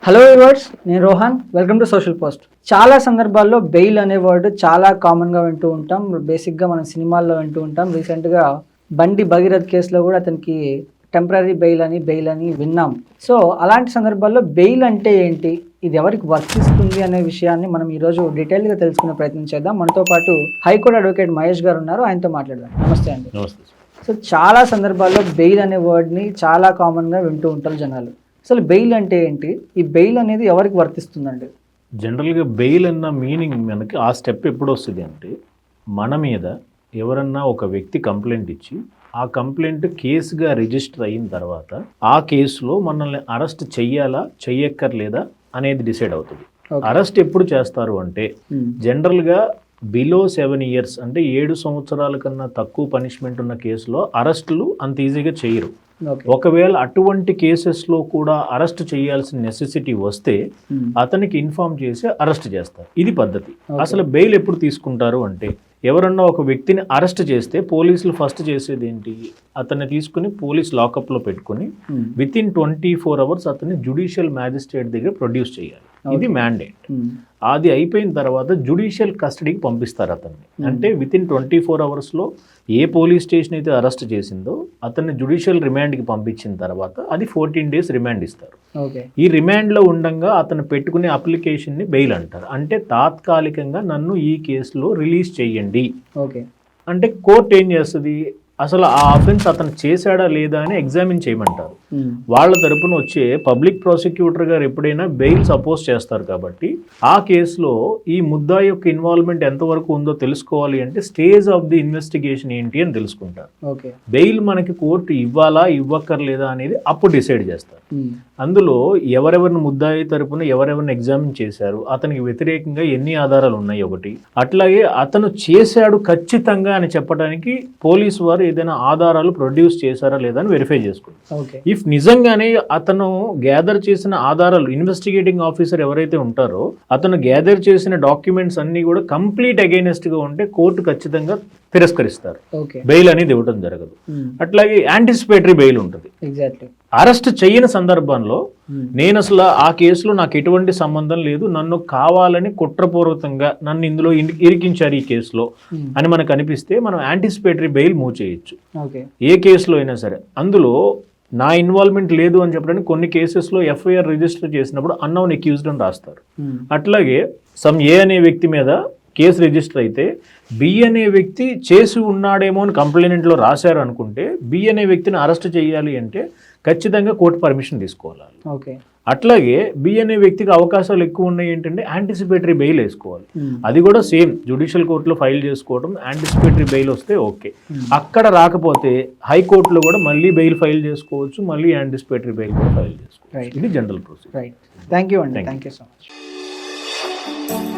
Hello viewers, నేను Rohan. Welcome to social post. చాలా సందర్భాల్లో బెయిల్ అనే వర్డ్ చాలా కామన్గా వింటూ ఉంటాం. బేసిక్గా మనం సినిమాల్లో వింటూ ఉంటాం. రీసెంట్గా బండి భగీరథ్ కేసులో కూడా అతనికి టెంపరీ బెయిల్ అని విన్నాం. సో అలాంటి సందర్భాల్లో బెయిల్ అంటే ఏంటి, ఇది ఎవరికి వర్తిస్తుంది అనే విషయాన్ని మనం ఈరోజు డీటెయిల్గా తెలుసుకునే ప్రయత్నం చేద్దాం. మనతో పాటు హైకోర్టు అడ్వకేట్ మహేష్ గారు ఉన్నారు, ఆయనతో మాట్లాడదాం. నమస్తే అండి. నమస్తే. సో చాలా సందర్భాల్లో బెయిల్ అనే వర్డ్ని చాలా కామన్గా వింటూ ఉంటారు జనాలు. అసలు బెయిల్ అంటే ఏంటి, ఈ బెయిల్ అనేది ఎవరికి వర్తిస్తుందండి? జనరల్గా బెయిల్ అన్న మీనింగ్ మనకి ఆ స్టెప్ ఎప్పుడు వస్తుంది అంటే, మన మీద ఎవరన్నా ఒక వ్యక్తి కంప్లైంట్ ఇచ్చి ఆ కంప్లైంట్ కేసుగా రిజిస్టర్ అయిన తర్వాత ఆ కేసులో మనల్ని అరెస్ట్ చెయ్యాలా చెయ్యక్కర్లేదా అనేది డిసైడ్ అవుతుంది. అరెస్ట్ ఎప్పుడు చేస్తారు అంటే జనరల్గా బిలో 7 years అంటే 7 సంవత్సరాల కన్నా తక్కువ పనిష్మెంట్ ఉన్న కేసులో అరెస్టులు అంత ఈజీగా చేయరు. ఒకవేళ అటువంటి కేసెస్లో కూడా అరెస్ట్ చేయాల్సిన నెసెసిటీ వస్తే అతనికి ఇన్ఫార్మ్ చేసి అరెస్ట్ చేస్తారు. ఇది పద్ధతి. అసలు బెయిల్ ఎప్పుడు తీసుకుంటారు అంటే, ఎవరన్నా ఒక వ్యక్తిని అరెస్ట్ చేస్తే పోలీసులు ఫస్ట్ చేసేది ఏంటి, అతన్ని తీసుకుని పోలీస్ లాకప్లో పెట్టుకుని విత్ ఇన్ 24 hours అతన్ని జ్యుడిషియల్ మ్యాజిస్ట్రేట్ దగ్గర ప్రొడ్యూస్ చేయాలి. ఇది మ్యాండేట్. అది అయిపోయిన తర్వాత జ్యుడిషియల్ కస్టడీకి పంపిస్తారు అతన్ని. అంటే with in 24 hours A police station అయితే అరెస్ట్ చేసిందో అతన్ని జ్యుడిషియల్ రిమాండ్కి పంపించిన తర్వాత అది 14 days రిమాండ్ ఇస్తారు. ఈ రిమాండ్లో ఉండగా అతను పెట్టుకునే అప్లికేషన్ని బెయిల్ అంటారు. అంటే తాత్కాలికంగా నన్ను ఈ కేసులో రిలీజ్ చేయండి. అంటే కోర్టు ఏం చేస్తుంది, అసలు ఆ అఫెన్స్ అతను చేశాడా లేదా అని ఎగ్జామిన్ చేయమంటారు. వాళ్ళ తరపున వచ్చే పబ్లిక్ ప్రాసిక్యూటర్ గారు ఎప్పుడైనా బెయిల్ సపోజ్ చేస్తారు కాబట్టి ఆ కేసులో ఈ ముద్దాయి యొక్క ఇన్వాల్వ్మెంట్ ఎంతవరకు ఉందో తెలుసుకోవాలి అంటే స్టేజ్ ఆఫ్ ది ఇన్వెస్టిగేషన్ ఏంటి అని తెలుసుకుంటారు. బెయిల్ మనకి కోర్టు ఇవ్వాలా ఇవ్వక్కర్లేదా అనేది అప్పుడు డిసైడ్ చేస్తారు. అందులో ఎవరెవరిని ముద్దాయి తరపున ఎవరెవరిని ఎగ్జామిన్ చేశారు, అతనికి వ్యతిరేకంగా ఎన్ని ఆధారాలు ఉన్నాయి ఒకటి, అట్లాగే అతను చేశాడు ఖచ్చితంగా అని చెప్పడానికి పోలీసు వారు ఏదైనా ఆధారాలు ప్రొడ్యూస్ చేశారా లేదా అని వెరిఫై చేసుకుంటారు. ఇఫ్ నిజంగానే అతను గ్యాదర్ చేసిన ఆధారాలు, ఇన్వెస్టిగేటింగ్ ఆఫీసర్ ఎవరైతే ఉంటారో అతను గ్యాదర్ చేసిన డాక్యుమెంట్స్ అన్ని కూడా కంప్లీట్ అగైనెస్ట్ గా ఉంటే కోర్టు ఖచ్చితంగా తిరస్కరిస్తారు. బెయిల్ అనేది ఇవ్వడం జరగదు. అట్లాగే యాంటిసిపేటరీ బెయిల్ ఉంటుంది. అరెస్ట్ చేయని సందర్భంలో నేను అసలు ఆ కేసులో నాకు ఎటువంటి సంబంధం లేదు, నన్ను కావాలని కుట్రపూర్వకంగా నన్ను ఇందులో ఇరికించారు ఈ కేసులో అని మనకు అనిపిస్తే మనం యాంటిసిపేటరీ బెయిల్ మూవ్ చేయొచ్చు. ఏ కేసులో అయినా సరే. అందులో నా ఇన్వాల్వ్మెంట్ లేదు అని చెప్పడానికి కొన్ని కేసెస్లో ఎఫ్ఐఆర్ రిజిస్టర్ చేసినప్పుడు అన్నౌన్ అక్యూజ్డ్ అని రాస్తారు. అట్లాగే సమ్ ఏ అనే వ్యక్తి మీద కేసు రిజిస్టర్ అయితే బి అనే వ్యక్తి చేసి ఉన్నాడేమో అని కంప్లైంట్లో రాశారు అనుకుంటే బి అనే వ్యక్తిని అరెస్ట్ చేయాలి అంటే ఖచ్చితంగా కోర్టు పర్మిషన్ తీసుకోవాలి. అట్లాగే బి అనే వ్యక్తికి అవకాశాలు ఎక్కువ ఉన్నాయి ఏంటంటే యాంటిసిపేటరీ బెయిల్ వేసుకోవాలి. అది కూడా సేమ్ జ్యుడిషియల్ కోర్టులో ఫైల్ చేసుకోవడం, యాంటిసిపేటరీ బెయిల్ వస్తే ఓకే. అక్కడ రాకపోతే హైకోర్టులో కూడా మళ్ళీ బెయిల్ ఫైల్ చేసుకోవచ్చు, మళ్ళీ యాంటిసిపేటరీ బెయిల్ కూడా ఫైల్ చేసుకోవచ్చు. ఇది జనరల్ ప్రొసీజర్. థ్యాంక్ యూ అండి. Thank you so much.